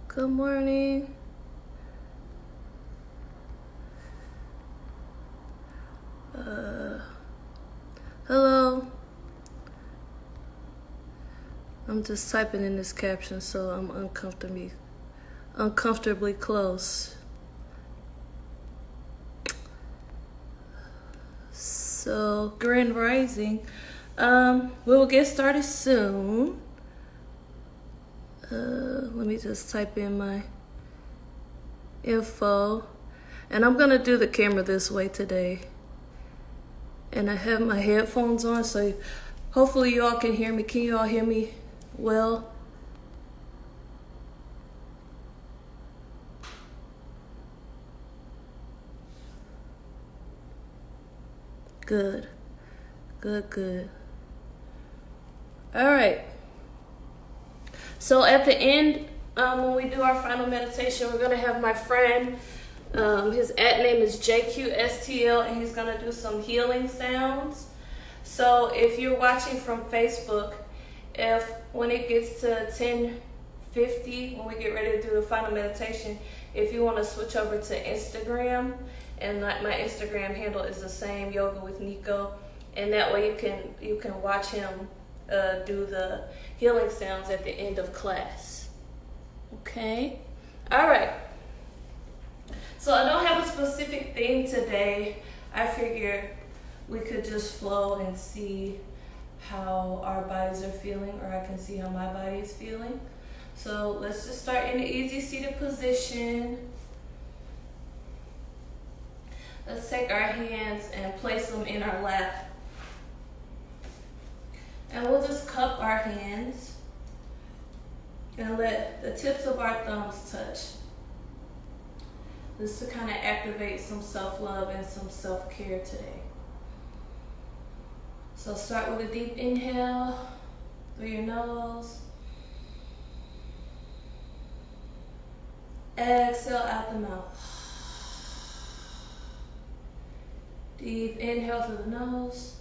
Good morning. Hello. I'm just typing in this caption, so I'm uncomfortably close. So, Grand Rising. We will get started soon. Let me just type in my info. And I'm gonna do the camera this way today. And I have my headphones on, so hopefully you all can hear me. Can you all hear me well? Good. Good. All right. So at the end, when we do our final meditation, we're going to have my friend, his @name is JQSTL, and he's going to do some healing sounds. So if you're watching from Facebook, when it gets to 10:50, when we get ready to do the final meditation, if you want to switch over to Instagram, and my Instagram handle is the same, Yoga with Nico, and that way you can watch him do the healing sounds at the end of class. Okay? All right. So I don't have a specific theme today. I figure we could just flow and see how our bodies are feeling, or I can see how my body is feeling. So let's just start in an easy seated position. Let's take our hands and place them in our lap. And we'll just cup our hands and let the tips of our thumbs touch. This to kind of activate some self-love and some self-care today. So start with a deep inhale through your nose. Exhale out the mouth. Deep inhale through the nose.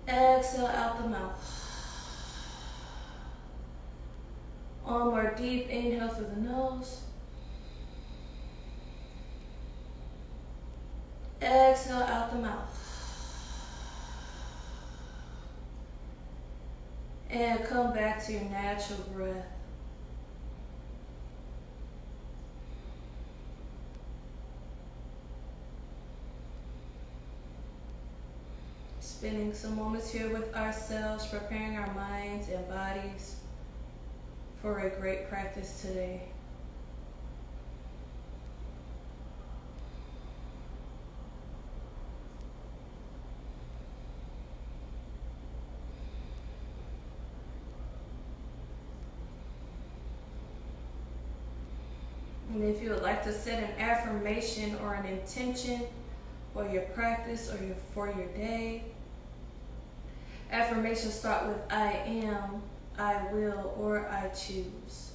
Exhale out the mouth. One more deep inhale through the nose. Exhale out the mouth. And come back to your natural breath. Spending some moments here with ourselves, preparing our minds and bodies for a great practice today. And if you would like to set an affirmation or an intention for your practice or for your day, affirmations start with I am, I will, or I choose.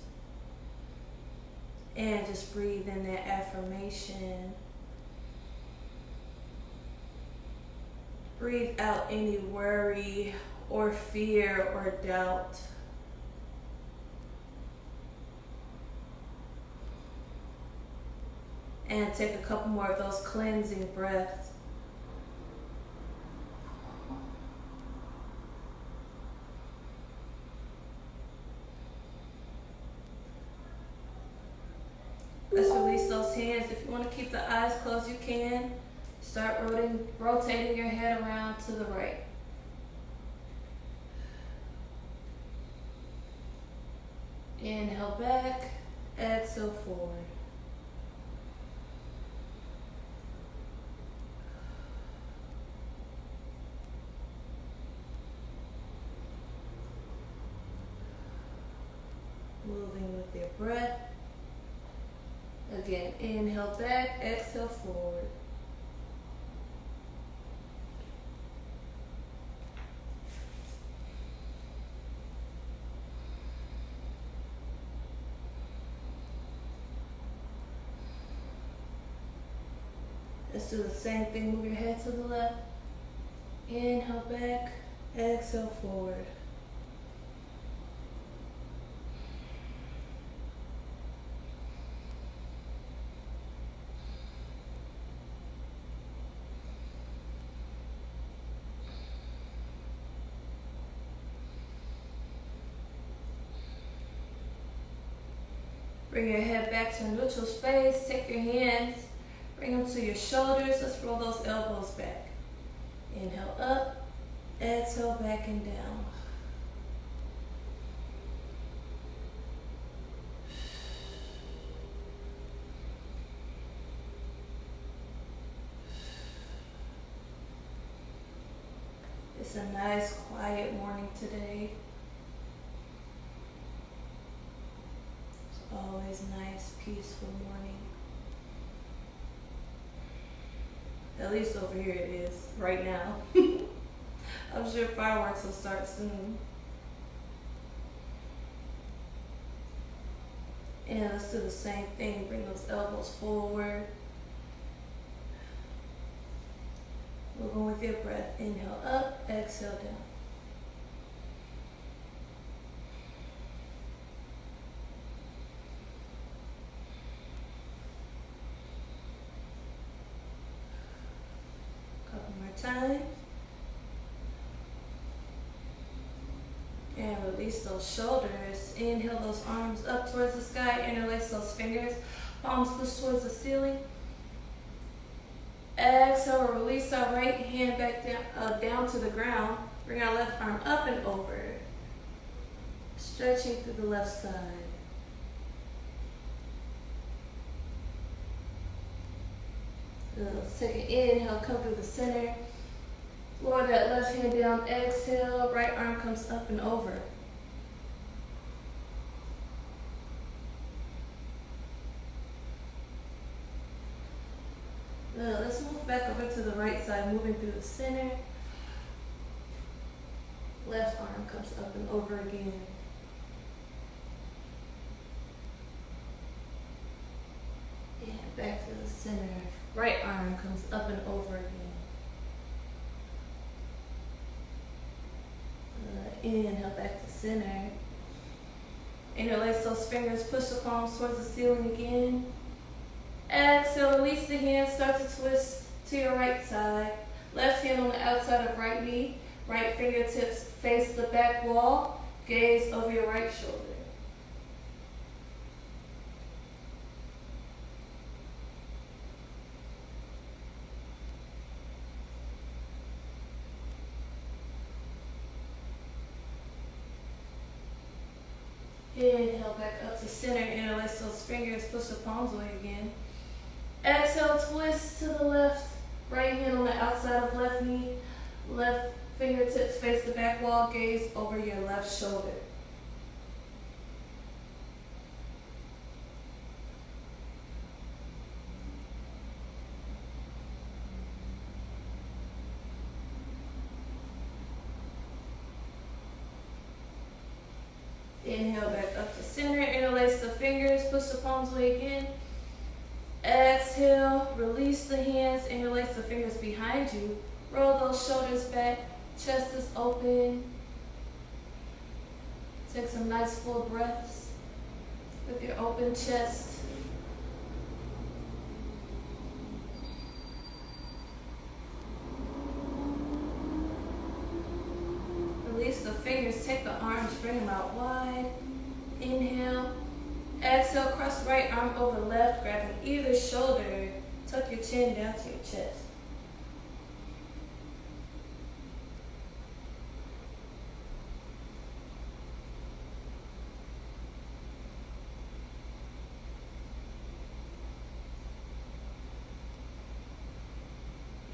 And just breathe in that affirmation. Breathe out any worry or fear or doubt. And take a couple more of those cleansing breaths. Let's release those hands. If you want to keep the eyes closed, you can. Start rotating your head around to the right. Inhale back, exhale forward. Moving with your breath. Again, inhale back, exhale forward. Let's do the same thing. Move your head to the left. Inhale back, Exhale forward. Bring your head back to a neutral space. Take your hands, bring them to your shoulders. Let's roll those elbows back. Inhale up, exhale back and down. It's a nice quiet morning today. It's always nice, peaceful morning. At least over here it is, right now. I'm sure fireworks will start soon. And let's do the same thing. Bring those elbows forward. Move on with your breath. Inhale up, exhale down. Couple more times. And release those shoulders. Inhale those arms up towards the sky. Interlace those fingers. Palms push towards the ceiling. Exhale, release our right hand back down to the ground. Bring our left arm up and over. Stretching through the left side. Let's take an inhale, come through the center. Lower that left hand down, exhale. Right arm comes up and over. Let's move back over to the right side, moving through the center. Left arm comes up and over again. And back to the center. Right arm comes up and over again. Inhale back to center. Interlace those fingers, push the palms towards the ceiling again. Exhale, release the hands, start to twist to your right side. Left hand on the outside of right knee. Right fingertips face the back wall. Gaze over your right shoulder. Inhale back up to center. Interlace those fingers, push the palms away again. Exhale, twist to the left. Right hand on the outside of left knee. Left fingertips face the back wall. Gaze over your left shoulder. Inhale back up to center. Interlace the fingers, push the palms away again. Exhale, release the hands, interlace the fingers behind you. Roll those shoulders back, chest is open. Take some nice full breaths with your open chest. Release the fingers, take the arms, bring them out wide. Inhale. Exhale, cross right arm over left, grabbing either shoulder. Tuck your chin down to your chest.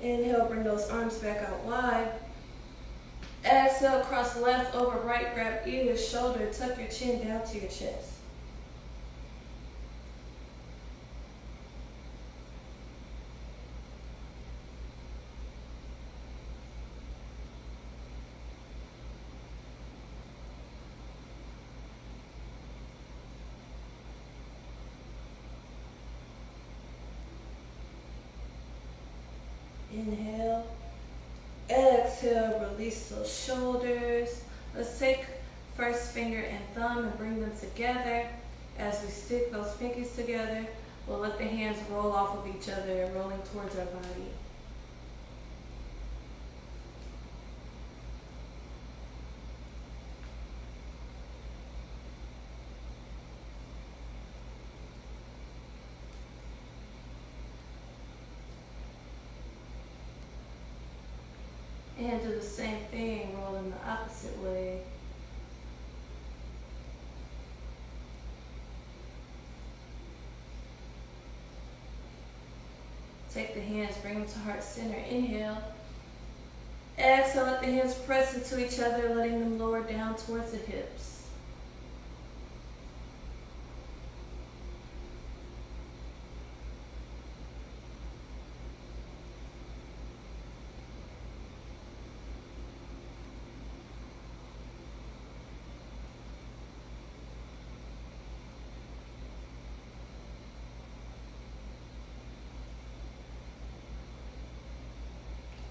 Inhale, bring those arms back out wide. Exhale, cross left over right, grab either shoulder, tuck your chin down to your chest. Inhale. Exhale. Exhale, release those shoulders. Let's take first finger and thumb and bring them together. As we stick those pinkies together, we'll let the hands roll off of each other, rolling towards our body. And do the same thing, roll in the opposite way. Take the hands, bring them to heart center. Inhale. Exhale, let the hands press into each other, letting them lower down towards the hips.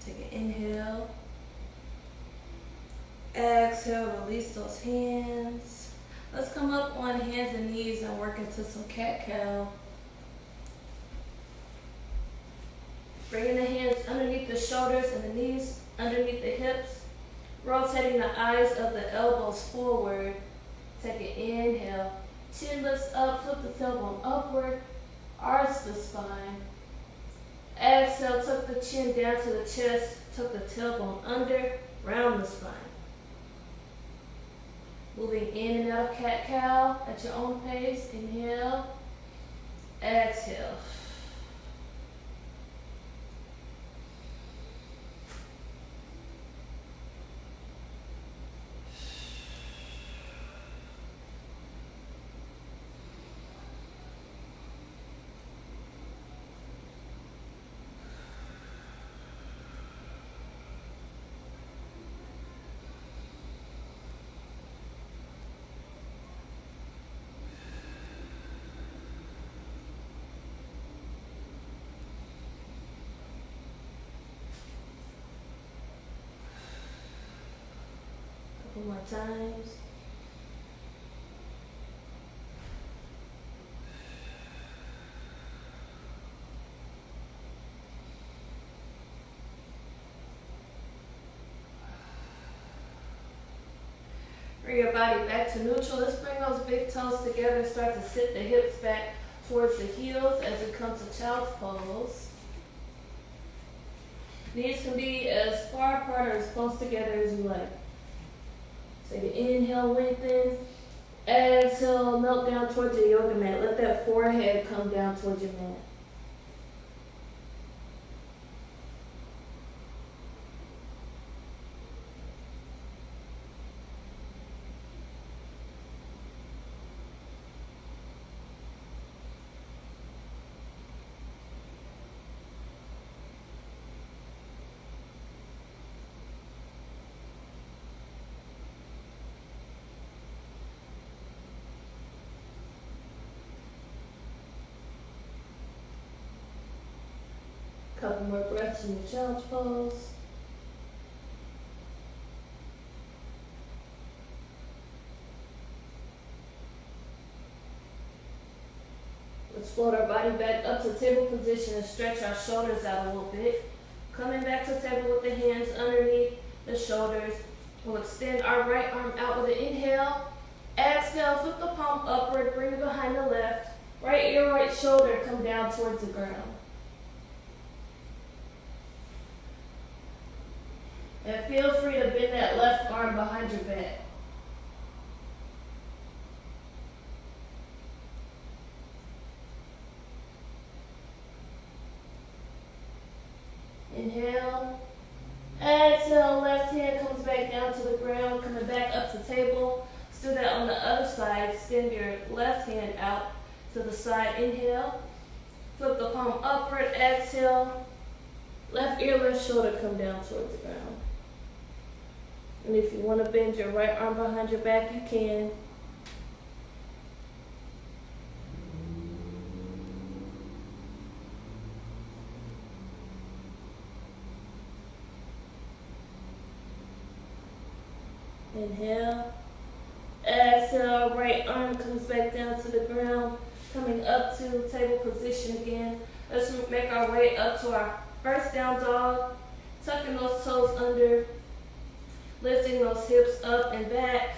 Take an inhale. Exhale, release those hands. Let's come up on hands and knees and work into some cat-cow. Bringing the hands underneath the shoulders and the knees underneath the hips. Rotating the eyes of the elbows forward. Take an inhale. Chin lifts up, flip the tailbone upward. Arch the spine. Exhale, tuck the chin down to the chest, tuck the tailbone under, round the spine. Moving in and out of cat-cow at your own pace. Inhale, exhale. Couple more times. Bring your body back to neutral. Let's bring those big toes together. Start to sit the hips back towards the heels as we come to child's pose. Knees can be as far apart or as close together as you like. Take an inhale, lengthen. Exhale, melt down towards your yoga mat. Let that forehead come down towards your mat. Couple more breaths in your child's pose. Let's float our body back up to table position and stretch our shoulders out a little bit. Coming back to table with the hands underneath the shoulders. We'll extend our right arm out with an inhale. Exhale, flip the palm upward, bring it behind the left. Right ear, right shoulder come down towards the ground. And feel free to bend that left arm behind your back. Inhale. Exhale, left hand comes back down to the ground, coming back up to table. Let's do that on the other side. Extend your left hand out to the side. Inhale. Flip the palm upward. Exhale. Left ear, left shoulder come down towards the ground. And if you want to bend your right arm behind your back, you can. Inhale. Exhale, right arm comes back down to the ground, coming up to table position again. Let's make our way up to our first down dog, tucking those toes under, lifting those hips up and back.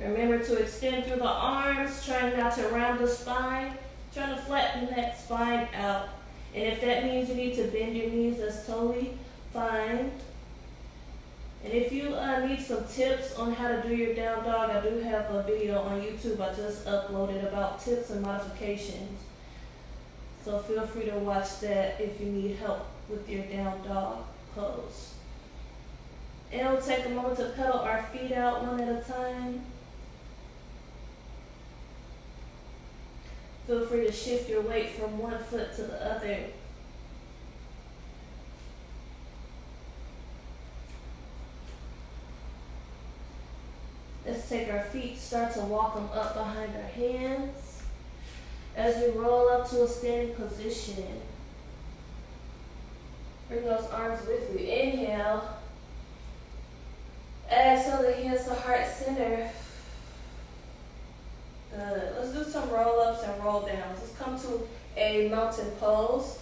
Remember to extend through the arms, trying not to round the spine, trying to flatten that spine out. And if that means you need to bend your knees, that's totally fine. And if you need some tips on how to do your down dog, I do have a video on YouTube I just uploaded about tips and modifications. So feel free to watch that if you need help with your down dog pose. And we'll take a moment to pedal our feet out one at a time. Feel free to shift your weight from one foot to the other. Let's take our feet, start to walk them up behind our hands. As we roll up to a standing position, bring those arms with you. Inhale. Exhale the hands to heart center. Good. Let's do some roll-ups and roll-downs. Let's come to a mountain pose.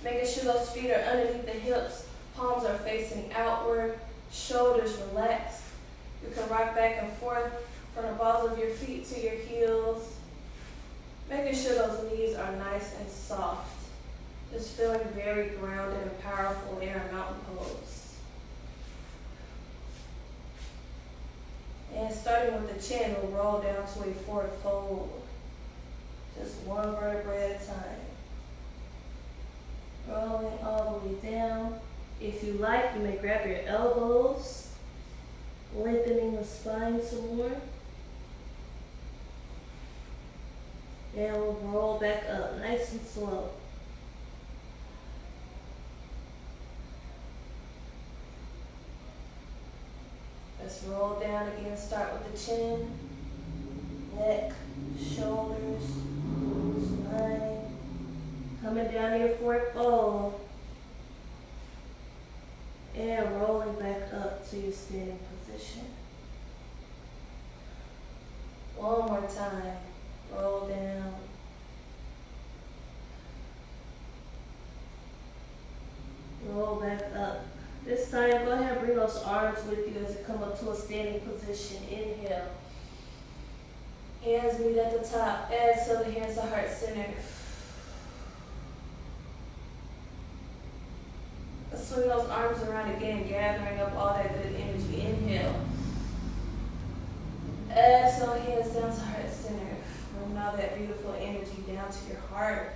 Making sure those feet are underneath the hips. Palms are facing outward. Shoulders relaxed. You can rock back and forth from the balls of your feet to your heels. Making sure those knees are nice and soft. Just feeling very grounded and powerful in our mountain pose. And starting with the chin, we'll roll down to a forward fold. Just one vertebrae at a time. Rolling all the way down. If you like, you may grab your elbows, lengthening the spine some more. And we'll roll back up, nice and slow. Let's roll down again, start with the chin, neck, shoulders, spine. Coming down to your forward fold. And rolling back up to your standing position. One more time. Roll down. Roll back up. This time, go ahead and bring those arms with you as you come up to a standing position. Inhale. Hands meet at the top. Exhale the hands to heart center. Let's swing those arms around again, gathering up all that good energy. Inhale. Exhale, hands down to heart center. Bring all that beautiful energy down to your heart.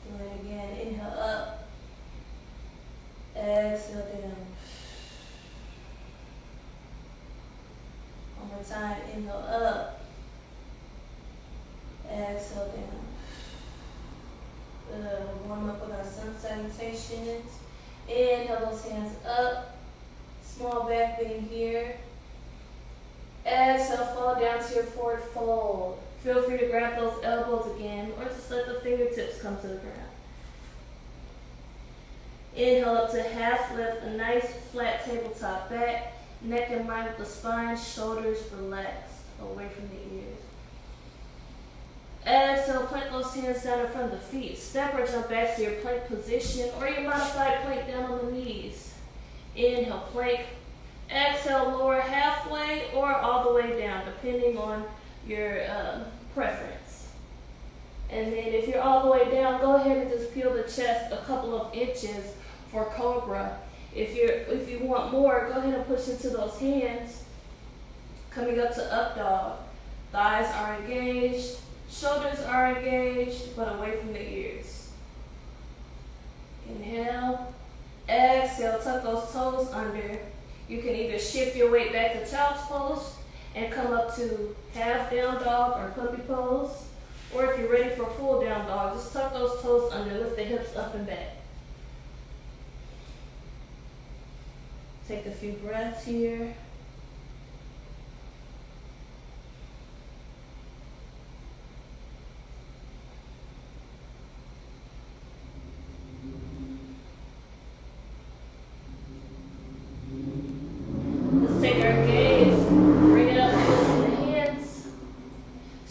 Do it again. Inhale up. Exhale down. One more time. Inhale up. Exhale down. Warm up with our sun salutations. Inhale those hands up. Small back bend here. Exhale, fall down to your forward fold. Feel free to grab those elbows again or just let the fingertips come to the ground. Inhale up to half lift, a nice flat tabletop back, neck in line with the spine, shoulders relaxed, away from the ears. Exhale, plank those hands down in front of the feet. Step or jump back to your plank position or your modified plank down on the knees. Inhale, plank. Exhale, lower halfway or all the way down, depending on your preference. And then if you're all the way down, go ahead and just peel the chest a couple of inches for cobra. If you want more, go ahead and push into those hands. Coming up to up dog. Thighs are engaged, shoulders are engaged, but away from the ears. Inhale. Exhale, tuck those toes under. You can either shift your weight back to child's pose and come up to half down dog or puppy pose. Or if you're ready for full down dog, just tuck those toes under, lift the hips up and back. Take a few breaths here.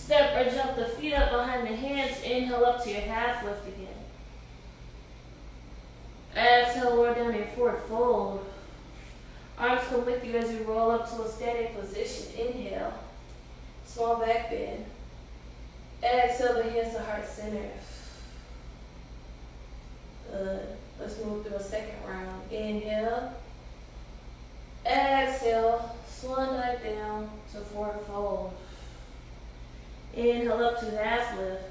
Step or jump the feet up behind the hands. Inhale up to your half lift again. Exhale, lower down your forward fold. Arms come with you as you roll up to a standing position. Inhale, small back bend. Exhale, the hands to heart center. Good. Let's move through a second round. Inhale. Exhale, swan dive down to forward fold. Inhale up to half lift.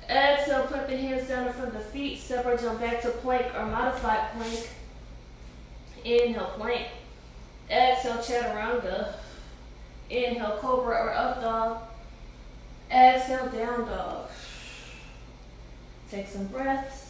Exhale, put the hands down in front of the feet. Step or jump back to plank or modified plank. Inhale, plank. Exhale, chaturanga. Inhale, cobra or up dog. Exhale, down dog. Take some breaths.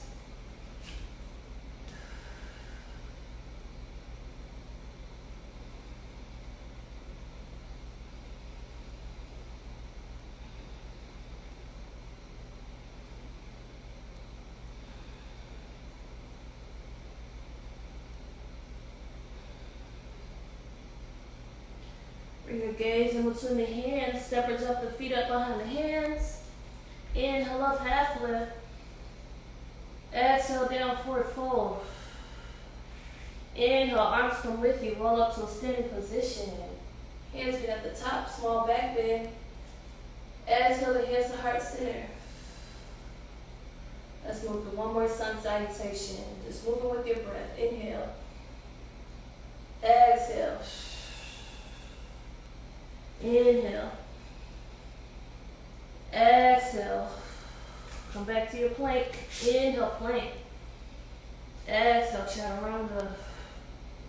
Bring your gaze in between the hands. Step or jump the feet up behind the hands. Inhale up, half lift. Exhale, down, forward fold. Inhale, arms come with you. Roll up to a standing position. Hands be at the top, small back bend. Exhale, the hands to heart center. Let's move to one more sun salutation. Just moving with your breath. Inhale. Exhale. Inhale. Exhale. Come back to your plank. Inhale, plank. Exhale, chaturanga.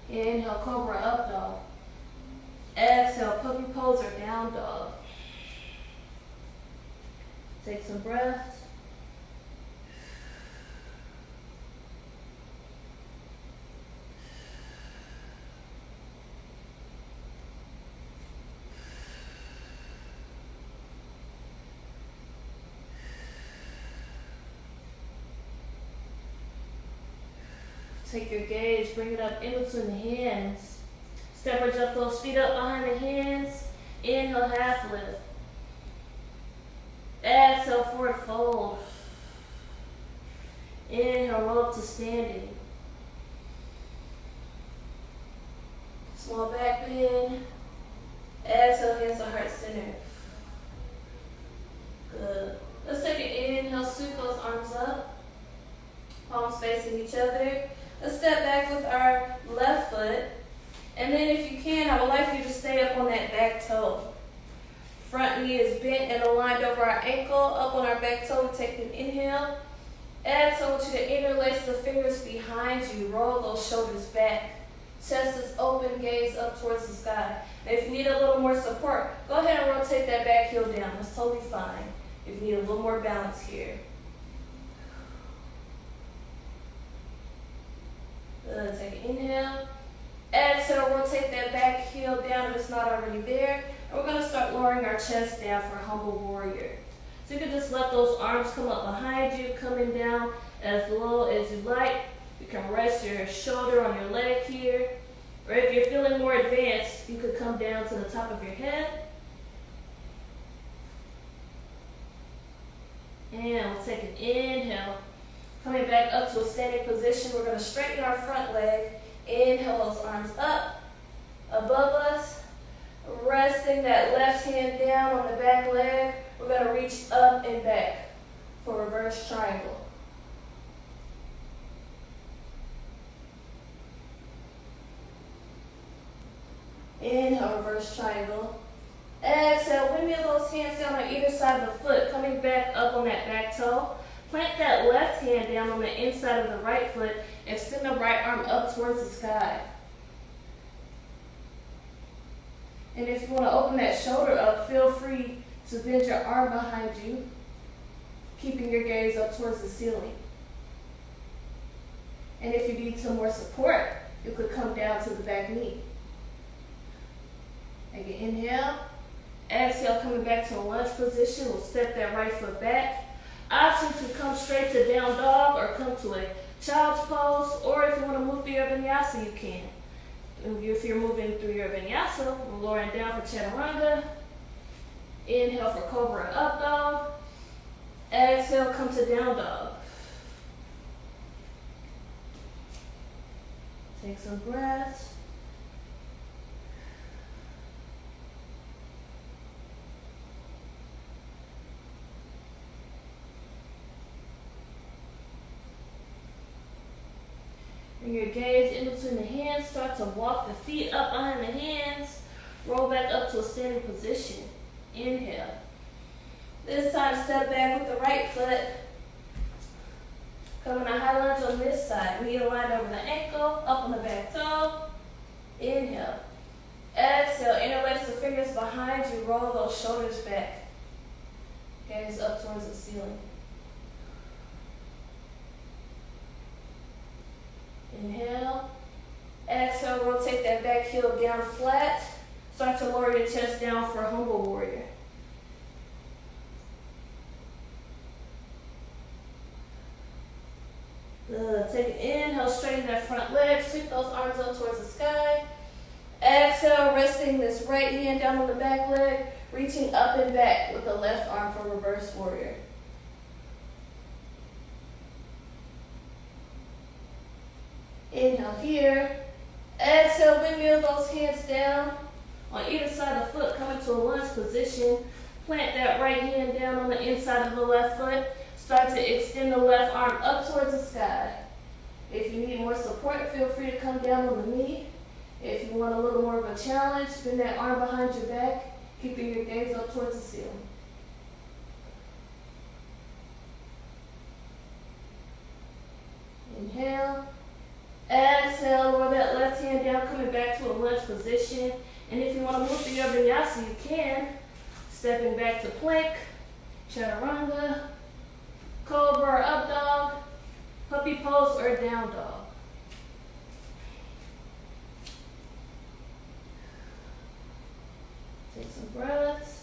Inhale, cobra, up dog. Exhale, puppy pose or down dog. Take some breaths. Take your gaze, bring it up in between the hands. Step or jump those feet up behind the hands. Inhale, half lift. Exhale, forward fold. Inhale, roll up to standing. Small back bend. Exhale, hands to heart center. Good. Let's take an inhale, sweep those arms up. Palms facing each other. Let's step back with our left foot. And then if you can, I would like you to stay up on that back toe. Front knee is bent and aligned over our ankle. Up on our back toe, we take an inhale. Exhale, I want you to interlace the fingers behind you. Roll those shoulders back. Chest is open, gaze up towards the sky. And if you need a little more support, go ahead and rotate that back heel down. That's totally fine. If you need a little more balance here. Good. Take an inhale. Exhale, rotate that back heel down if it's not already there. And we're going to start lowering our chest down for humble warrior. So you can just let those arms come up behind you, coming down as low as you like. You can rest your shoulder on your leg here. Or if you're feeling more advanced, you could come down to the top of your head. And we'll take an inhale. Coming back up to a standing position, we're going to straighten our front leg. Inhale those arms up, above us. Resting that left hand down on the back leg. We're going to reach up and back for reverse triangle. Inhale, reverse triangle. Exhale, windmill those hands down on either side of the foot, coming back up on that back toe. Plant that left hand down on the inside of the right foot. Extend the right arm up towards the sky. And if you want to open that shoulder up, feel free to bend your arm behind you, keeping your gaze up towards the ceiling. And if you need some more support, you could come down to the back knee. Again, inhale. Exhale, coming back to a lunge position. We'll step that right foot back. Option to come straight to down dog or come to a child's pose, or if you want to move through your vinyasa, you can. If you're moving through your vinyasa, we're lowering down for chaturanga. Inhale for cobra up dog. Exhale, come to down dog. Take some breaths. Bring your gaze in between the hands. Start to walk the feet up behind the hands. Roll back up to a standing position. Inhale. This time, step back with the right foot. Come in a high lunge on this side. Knee aligned over the ankle, up on the back toe. Inhale. Exhale, interlace the fingers behind you. Roll those shoulders back. Gaze up towards the ceiling. Inhale. Exhale, rotate that back heel down flat. Start to lower your chest down for humble warrior. Good. Take an inhale, straighten that front leg, sweep those arms up towards the sky. Exhale, resting this right hand down on the back leg, reaching up and back with the left arm for reverse warrior. Inhale here. Exhale, windmill those hands down. On either side of the foot, come into a lunge position. Plant that right hand down on the inside of the left foot. Start to extend the left arm up towards the sky. If you need more support, feel free to come down on the knee. If you want a little more of a challenge, bend that arm behind your back, keeping your gaze up towards the ceiling. Inhale. Exhale, lower that left hand down, coming back to a lunge position. And if you want to move through your vinyasa, you can. Stepping back to plank, chaturanga, cobra or up dog, puppy pose or down dog. Take some breaths.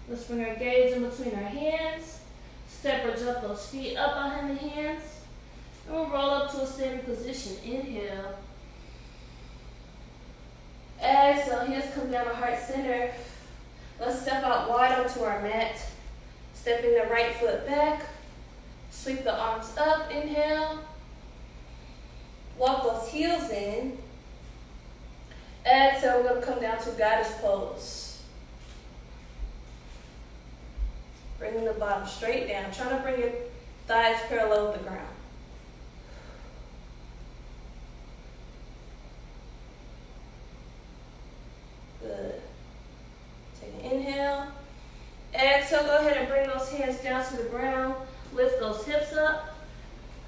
Let's bring our gaze in between our hands. Step or jump those feet up behind the hands. And we'll roll up to a standing position. Inhale. Exhale, hands come down to heart center. Let's step out wide onto our mat. Stepping the right foot back. Sweep the arms up. Inhale. Walk those heels in. Exhale, we're going to come down to goddess pose. Bringing the bottom straight down. Trying to bring your thighs parallel with the ground. Good. Take an inhale. Exhale, go ahead and bring those hands down to the ground. Lift those hips up.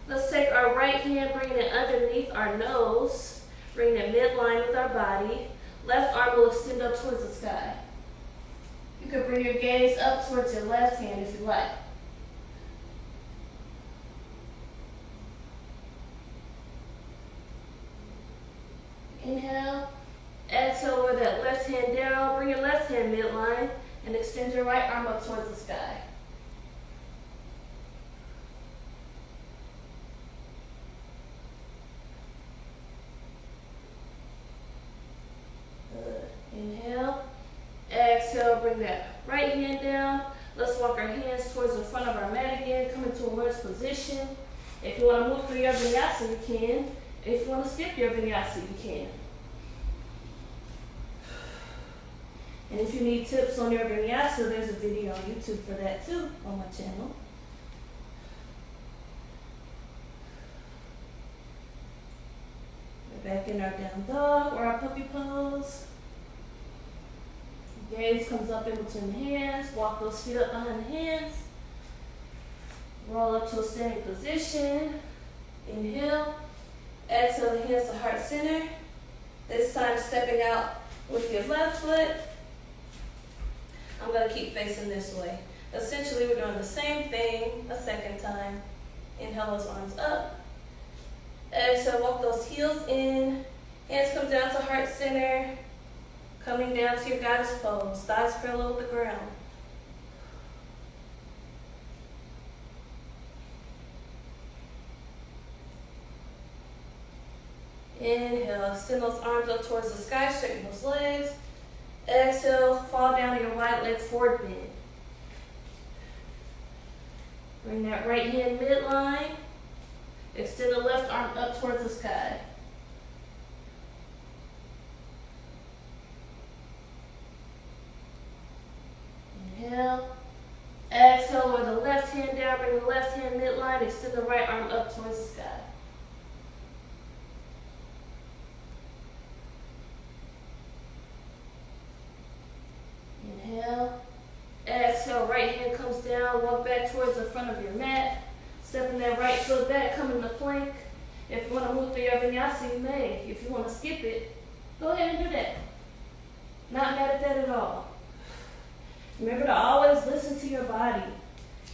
Let's take our right hand, bring it underneath our nose. Bring it midline with our body. Left arm will extend up towards the sky. You can bring your gaze up towards your left hand if you like. Inhale. Exhale, lower that left hand down. Bring your left hand midline and extend your right arm up towards the sky. Good. Inhale. Exhale, bring that right hand down. Let's walk our hands towards the front of our mat again. Come into a lunge position. If you want to move through your vinyasa, you can. If you want to skip your vinyasa, you can. And if you need tips on your vinyasa, there's a video on YouTube for that too on my channel. We're back in our down dog or our puppy pose. Gaze comes up in between the hands. Walk those feet up behind the hands. Roll up to a standing position. Inhale. Exhale the hands to heart center. This time stepping out with your left foot. I'm going to keep facing this way. Essentially, we're doing the same thing a second time. Inhale those arms up. Exhale, walk those heels in. Hands come down to heart center. Coming down to your goddess pose. Thighs parallel with the ground. Inhale, extend those arms up towards the sky, straighten those legs. Exhale, fall down to your right leg forward bend. Bring that right hand midline. Extend the left arm up towards the sky. Inhale. Exhale, lower the left hand down, bring the left hand midline, extend the right arm up towards the sky. Inhale. Exhale, right hand comes down, walk back towards the front of your mat. Stepping that right foot back, come in the plank. If you want to move through your vinyasa, you may. If you want to skip it, go ahead and do that. Not mad at that at all. Remember to always listen to your body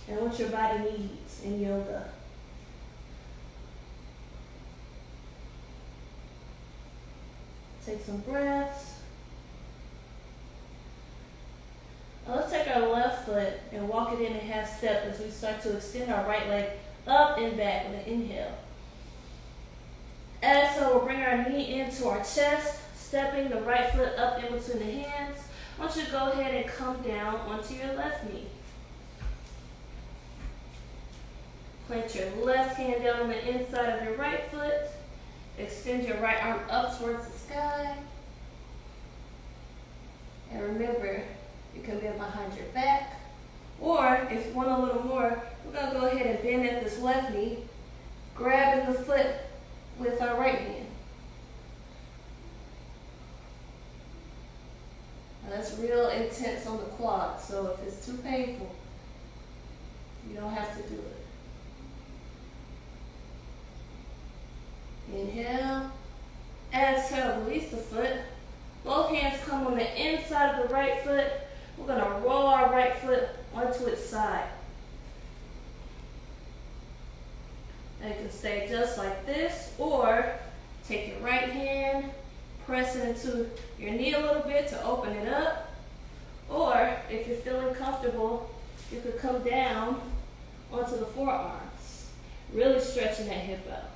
and what your body needs in yoga. Take some breaths. Now let's take our left foot and walk it in a half step as we start to extend our right leg up and back with an inhale. Exhale, we'll bring our knee into our chest, stepping the right foot up in between the hands. I want you to go ahead and come down onto your left knee. Plant your left hand down on the inside of your right foot. Extend your right arm up towards the sky. And remember, you can bend behind your back. Or, if you want a little more, we're going to go ahead and bend at this left knee, grabbing the foot with our right hand. Now that's real intense on the quad, so if it's too painful, you don't have to do it. Inhale. Exhale, release the foot. Both hands come on the inside of the right foot. We're going to roll our right foot onto its side. Now you can stay just like this, or take your right hand, press it into your knee a little bit to open it up. Or if you're feeling comfortable, you could come down onto the forearms, really stretching that hip out.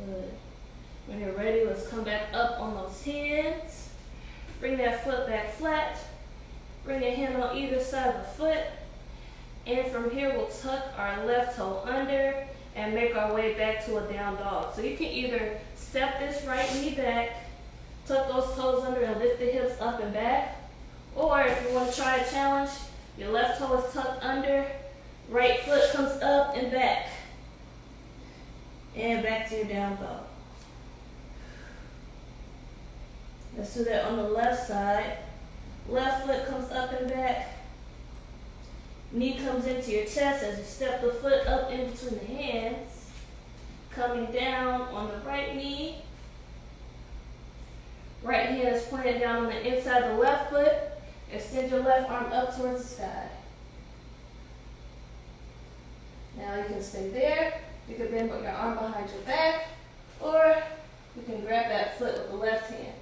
Good. When you're ready, let's come back up on those hands. Bring that foot back flat. Bring your hand on either side of the foot. And from here, we'll tuck our left toe under and make our way back to a down dog. So you can either step this right knee back, tuck those toes under and lift the hips up and back. Or if you want to try a challenge, your left toe is tucked under, right foot comes up and back. And back to your down dog. Let's do that on the left side. Left foot comes up and back. Knee comes into your chest as you step the foot up in between the hands. Coming down on the right knee. Right hand is planted down on the inside of the left foot. Extend your left arm up towards the sky. Now you can stay there. You can bend with your arm behind your back, or you can grab that foot with the left hand.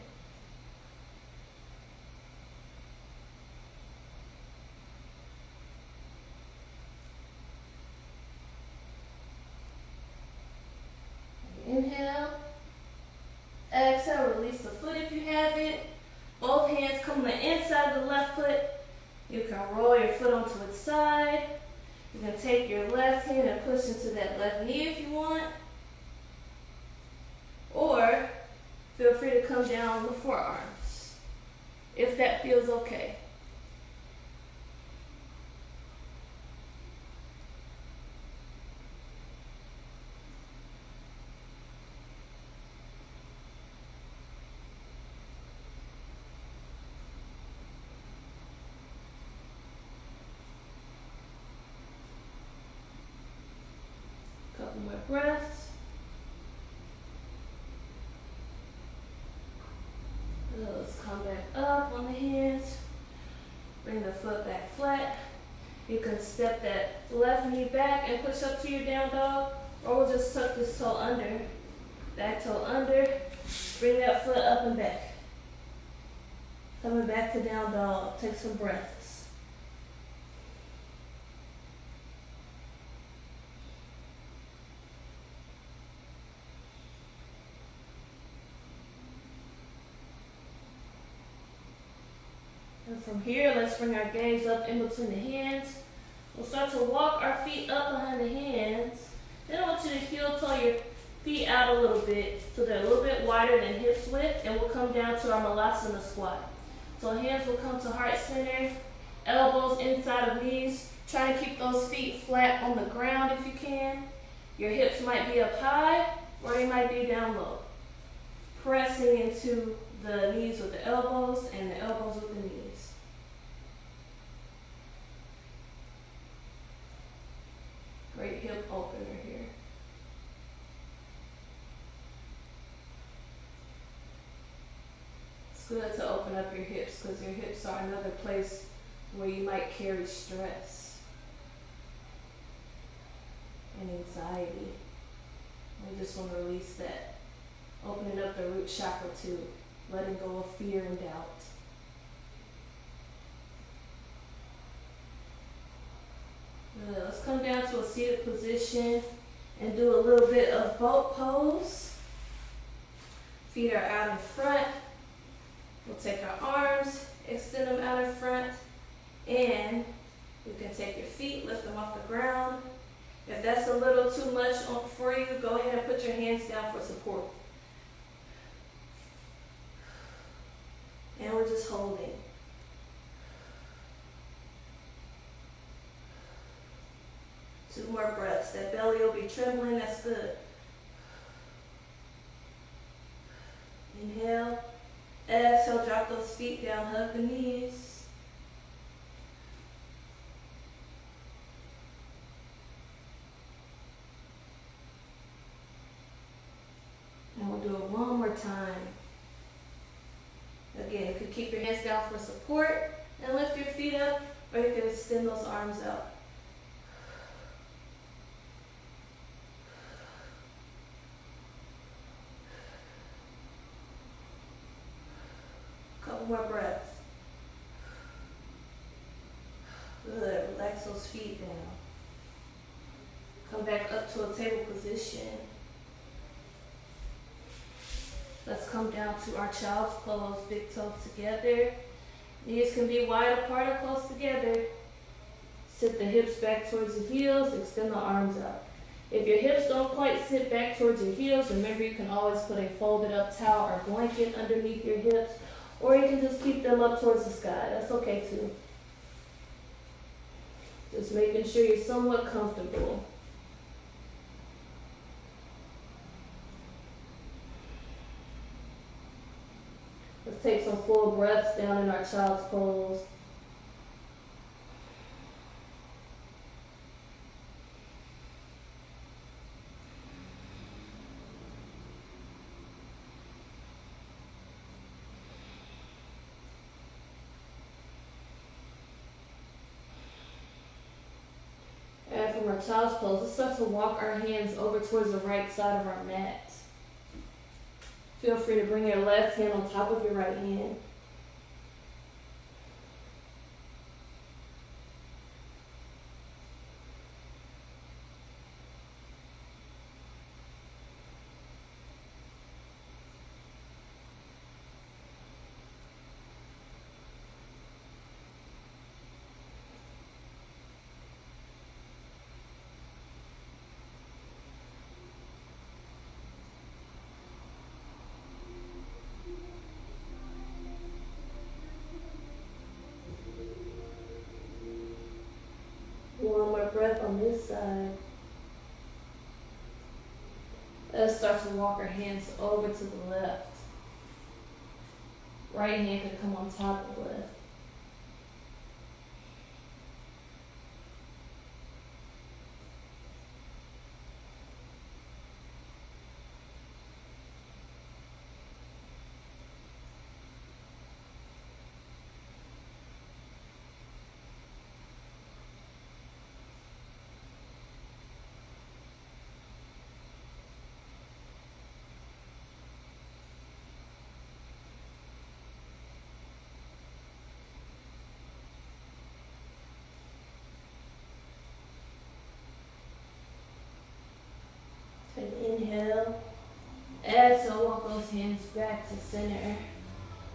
Inhale. Exhale, release the foot if you have it. Both hands come on the inside of the left foot. You can roll your foot onto its side. You can take your left hand and push into that left knee if you want. Or feel free to come down on the forearms, if that feels okay. Couple more breaths. Let's come back up on the hands. Bring the foot back flat. You can step that left knee back and push up to your down dog, or we'll just tuck this toe under Back toe under. Bring that foot up and back. Coming back to down dog. Take some breaths. And from here, let's bring our gaze up in between the hands. We'll start to walk our feet up behind the hands. Then I want you to heel toe your feet out a little bit so they're a little bit wider than hips width, and we'll come down to our Malasana squat. So hands will come to heart center, elbows inside of knees. Try to keep those feet flat on the ground if you can. Your hips might be up high or they might be down low. Pressing into the knees with the elbows and the elbows with the knees. Great hip opener here. It's good to open up your hips because your hips are another place where you might carry stress and anxiety. We just want to release that. Opening up the root chakra too. Letting go of fear and doubt. Good. Let's come down to a seated position and do a little bit of boat pose. Feet are out in front. We'll take our arms, extend them out in front, and you can take your feet, lift them off the ground. If that's a little too much for you, go ahead and put your hands down for support. And we're just holding. Two more breaths. That belly will be trembling. That's good. Inhale. Exhale. Drop those feet down. Hug the knees. And we'll do it one more time. Again, you can keep your hands down for support and lift your feet up, or you can extend those arms out. Couple more breaths. Good. Relax those feet down. Come back up to a table position. Let's come down to our child's pose, big toes together. Knees can be wide apart or close together. Sit the hips back towards the heels, extend the arms out. If your hips don't quite sit back towards your heels, remember you can always put a folded up towel or blanket underneath your hips, or you can just keep them up towards the sky. That's okay too. Just making sure you're somewhat comfortable. Let's take some full breaths down in our child's pose. And from our child's pose, let's start to walk our hands over towards the right side of our mat. Feel free to bring your left hand on top of your right hand. One more breath on this side. Let's start to walk our hands over to the left. Right hand can come on top of left. Inhale. Exhale, walk those hands back to center.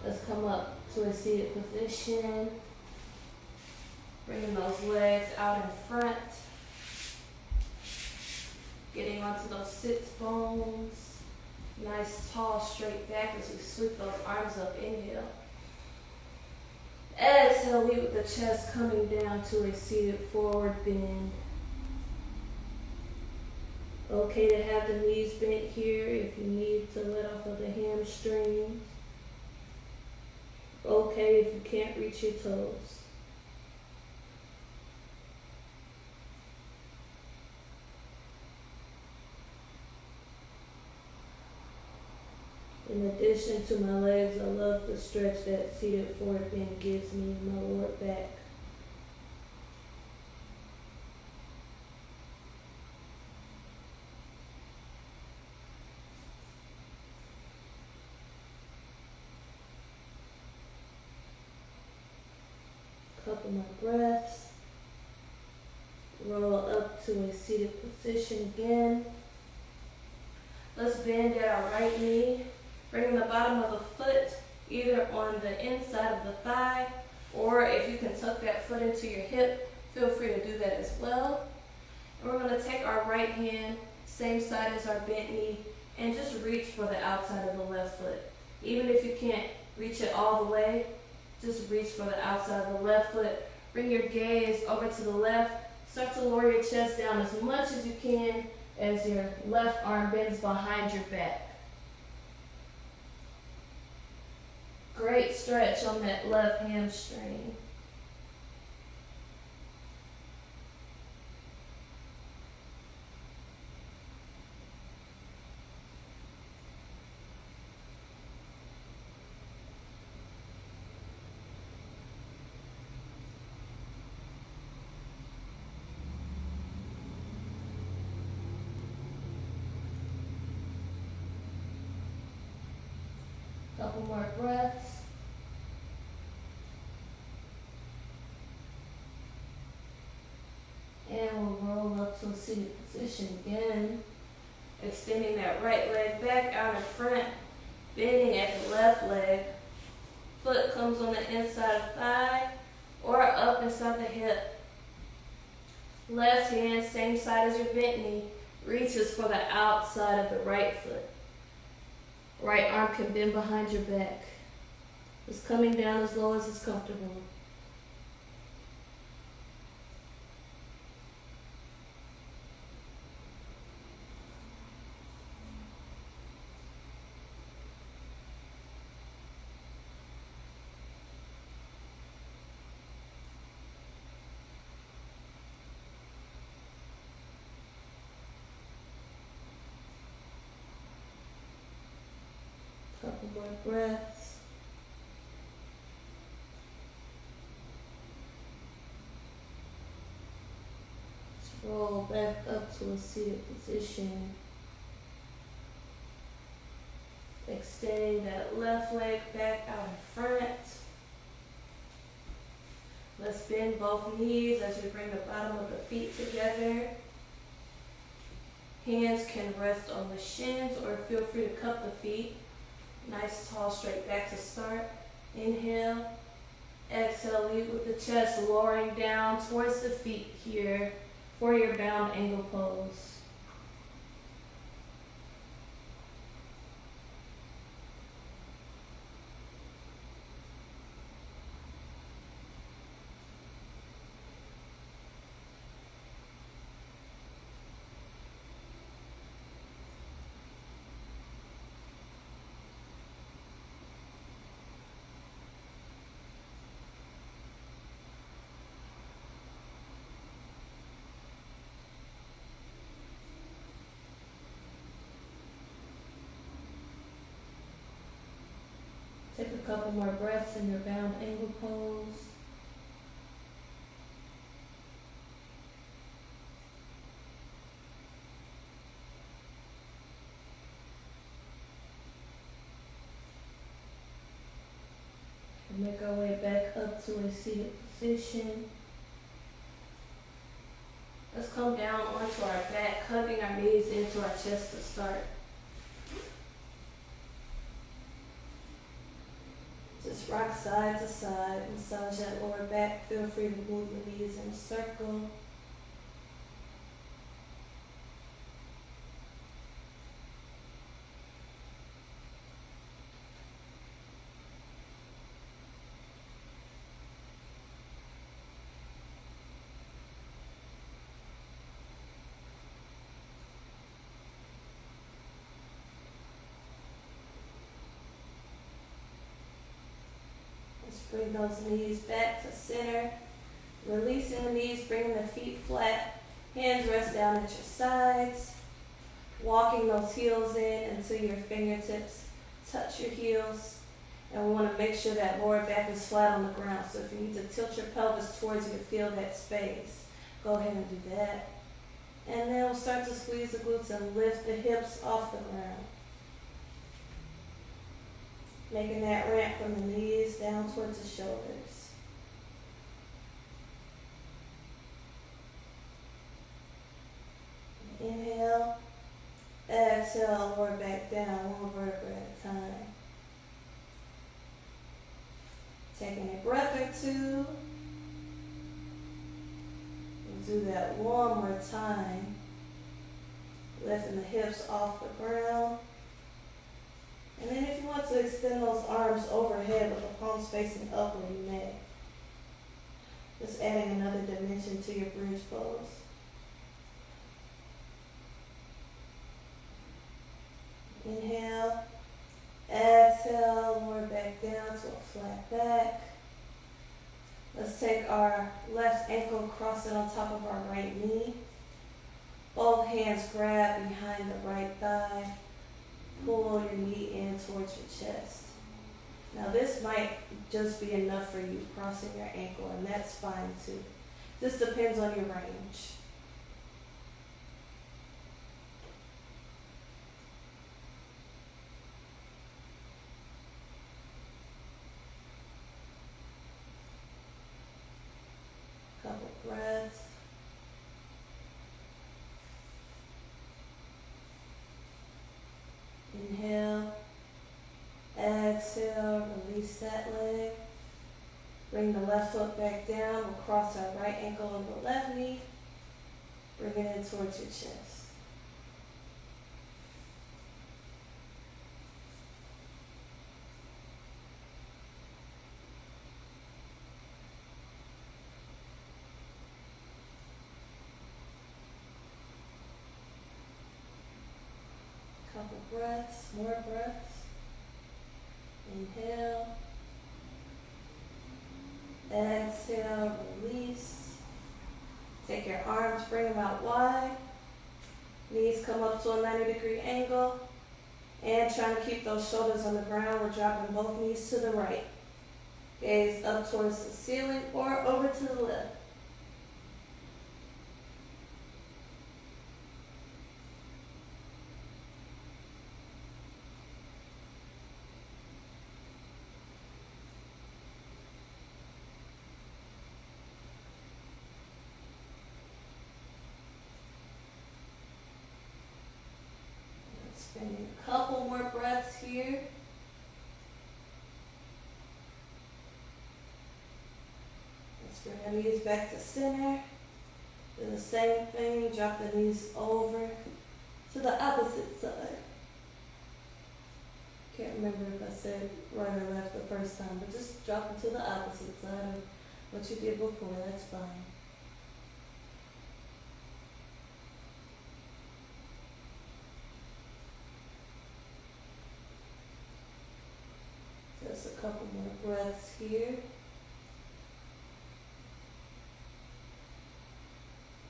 Let's come up to a seated position. Bringing those legs out in front. Getting onto those sits bones. Nice, tall, straight back as we sweep those arms up. Inhale. Exhale, lead with the chest coming down to a seated forward bend. Okay to have the knees bent here if you need to let off of the hamstrings. Okay if you can't reach your toes. In addition to my legs, I love the stretch that seated forward bend gives me in my lower back. Couple more breaths. Roll up to a seated position again. Let's bend at our right knee. Bring the bottom of the foot either on the inside of the thigh, or if you can tuck that foot into your hip, feel free to do that as well. And we're going to take our right hand, same side as our bent knee, and just reach for the outside of the left foot. Even if you can't reach it all the way, just reach for the outside of the left foot. Bring your gaze over to the left. Start to lower your chest down as much as you can as your left arm bends behind your back. Great stretch on that left hamstring. Couple more breaths. And we'll roll up to a seated position again. Extending that right leg back out in front. Bending at the left leg. Foot comes on the inside of thigh or up inside the hip. Left hand, same side as your bent knee, reaches for the outside of the right foot. Right arm can bend behind your back. It's coming down as low as it's comfortable. Couple more breaths. Let's roll back up to a seated position. Extending that left leg back out in front. Let's bend both knees as we bring the bottom of the feet together. Hands can rest on the shins or feel free to cup the feet. Nice, tall, straight back to start. Inhale. Exhale, lead with the chest, lowering down towards the feet here for your bound angle pose. Take a couple more breaths in your bound angle pose. And make our way back up to a seated position. Let's come down onto our back, hugging our knees into our chest to start. Just rock side to side, massage that lower back. Feel free to move your knees in a circle. Bring those knees back to center. Releasing the knees, bringing the feet flat. Hands rest down at your sides. Walking those heels in until your fingertips touch your heels. And we want to make sure that lower back is flat on the ground. So if you need to tilt your pelvis towards you to feel that space, go ahead and do that. And then we'll start to squeeze the glutes and lift the hips off the ground. Making that ramp from the knees down towards the shoulders. Inhale. Exhale, lower back down, one vertebra at a time. Taking a breath or two. We'll do that one more time. Lifting the hips off the ground. And then if you want to extend those arms overhead with the palms facing upward, you may. Just adding another dimension to your bridge pose. Inhale. Exhale, lower back down to a flat back. Let's take our left ankle, cross it on top of our right knee. Both hands grab behind the right thigh. Pull your knee in towards your chest. Now this might just be enough for you, crossing your ankle, and that's fine too. This depends on your range. Couple breaths. Inhale, exhale, release that leg. Bring the left foot back down. We'll cross our right ankle over the left knee. Bring it in towards your chest. Couple breaths, more breaths. Inhale. Exhale, release. Take your arms, bring them out wide. Knees come up to a 90-degree angle. And trying to keep those shoulders on the ground. We're dropping both knees to the right. Gaze up towards the ceiling or over to the left. Spending a couple more breaths here. Let's bring our knees back to center. Do the same thing, drop the knees over to the opposite side. Can't remember if I said right or left the first time, but just drop them to the opposite side of what you did before, that's fine. Just a couple more breaths here.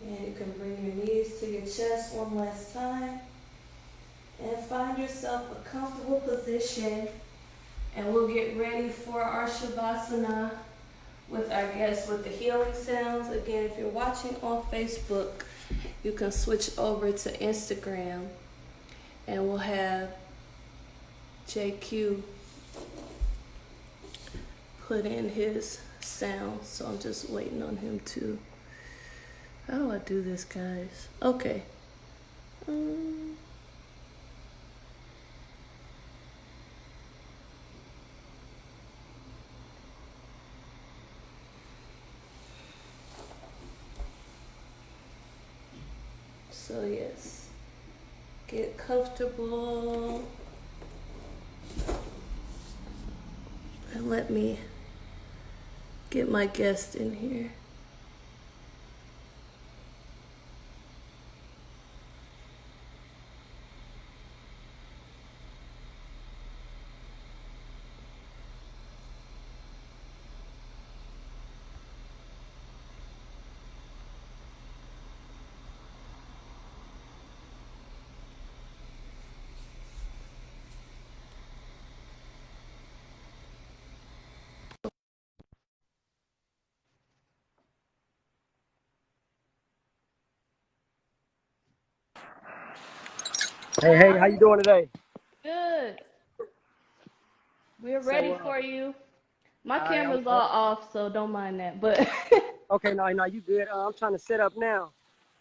And you can bring your knees to your chest one last time. And find yourself a comfortable position. And we'll get ready for our Shavasana with our guests with the healing sounds. Again, if you're watching on Facebook, you can switch over to Instagram. And we'll have JQ put in his sound, so I'm just waiting on him to. How do I do this, guys? Okay. Um, so, yes. Get comfortable and let me get my guest in here. Hey, how you doing today? Good. We're So, ready for you. My I, camera's all off, so don't mind that. But okay, no, you good? I'm trying to set up now,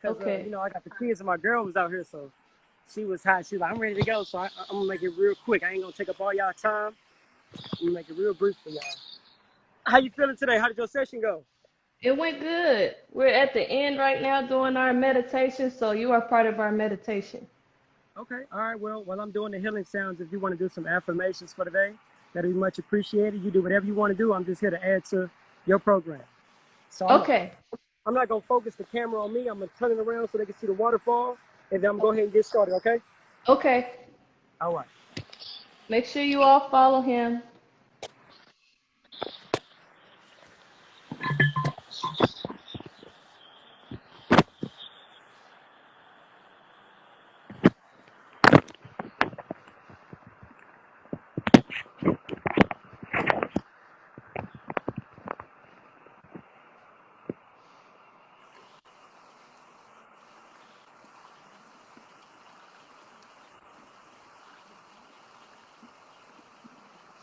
cause okay. I got the kids and my girl was out here, so she was hot. She was like, I'm ready to go, so I'm gonna make it real quick. I ain't gonna take up all y'all time. I'm gonna make it real brief for y'all. How you feeling today? How did your session go? It went good. We're at the end right now doing our meditation, so you are part of our meditation. Okay, all right. Well, while I'm doing the healing sounds, if you want to do some affirmations for today, that'd be much appreciated. You do whatever you want to do. I'm just here to add to your program. So Okay. I'm not gonna focus the camera on me. I'm gonna turn it around so they can see the waterfall, and then I'm gonna go Okay. ahead and get started. Okay? Okay. All right. Make sure you all follow him.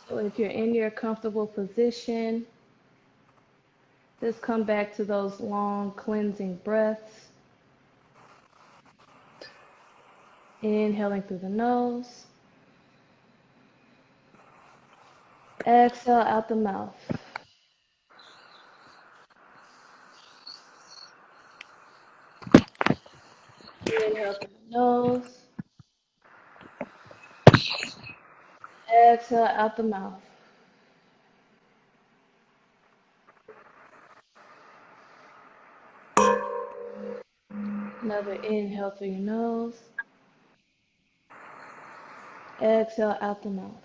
So if you're in your comfortable position, just come back to those long cleansing breaths. Inhaling through the nose. Exhale out the mouth. Inhale through the nose. Exhale out the mouth. Another inhale through your nose. Exhale out the mouth.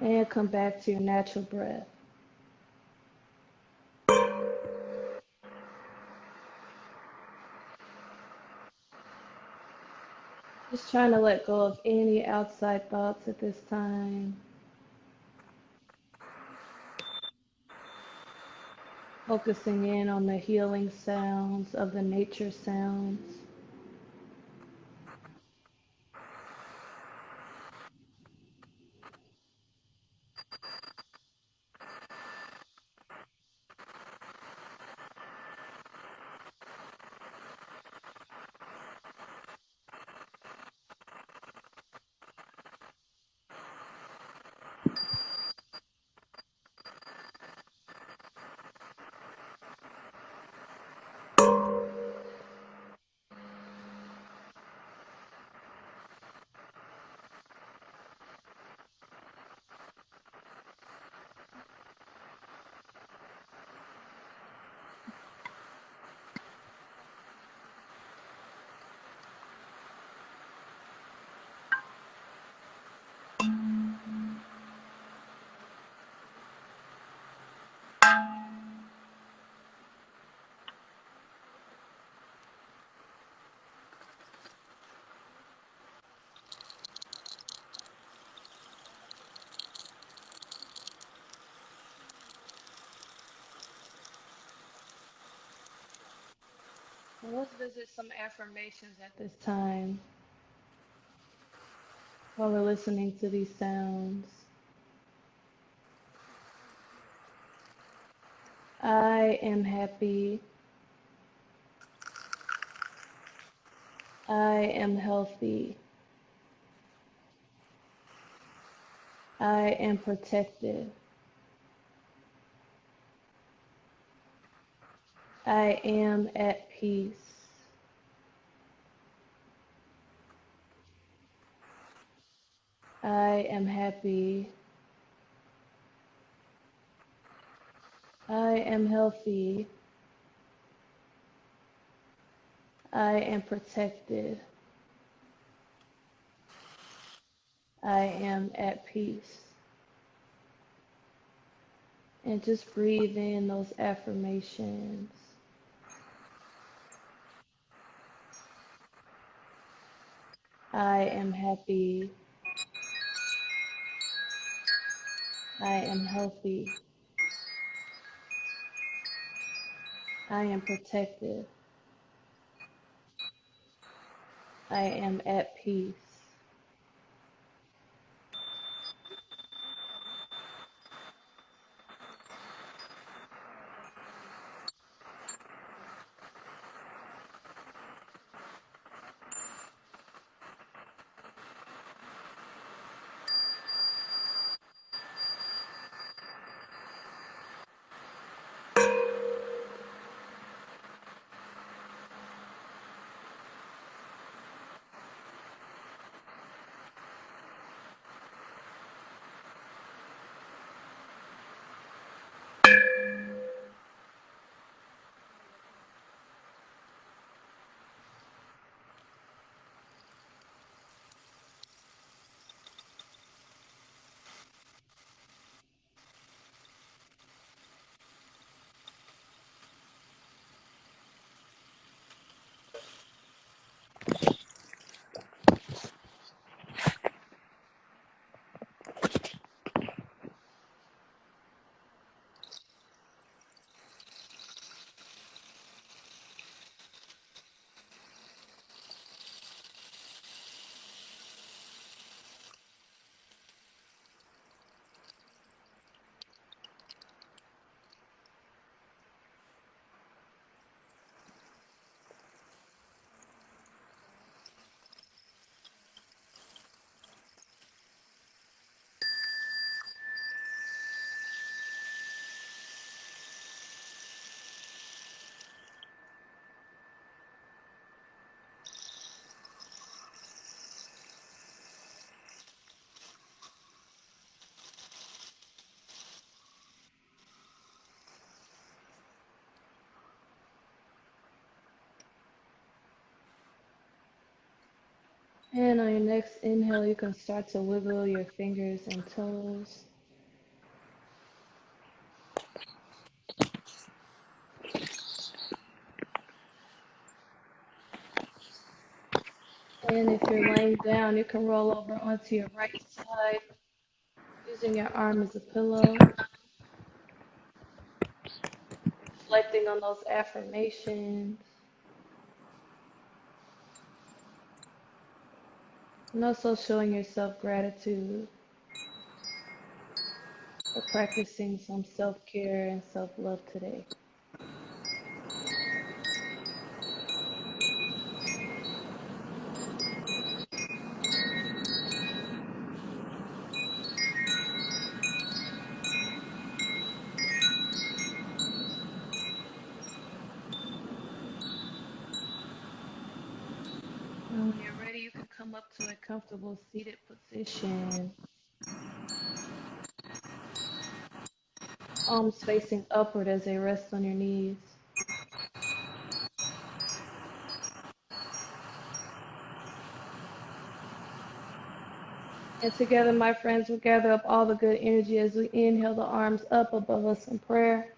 And come back to your natural breath. Just trying to let go of any outside thoughts at this time. Focusing in on the healing sounds of the nature sounds. Let's visit some affirmations at this time while we're listening to these sounds. I am happy. I am healthy. I am protected. I am at peace. I am happy. I am healthy. I am protected. I am at peace. And just breathe in those affirmations. I am happy. I am healthy. I am protected. I am at peace. And on your next inhale, you can start to wiggle your fingers and toes. And if you're laying down, you can roll over onto your right side using your arm as a pillow, reflecting on those affirmations, and also showing yourself gratitude for practicing some self-care and self-love today. And when you're ready, you can come up to a comfortable seated position, palms facing upward as they rest on your knees. And together, my friends, we'll gather up all the good energy as we inhale the arms up above us in prayer.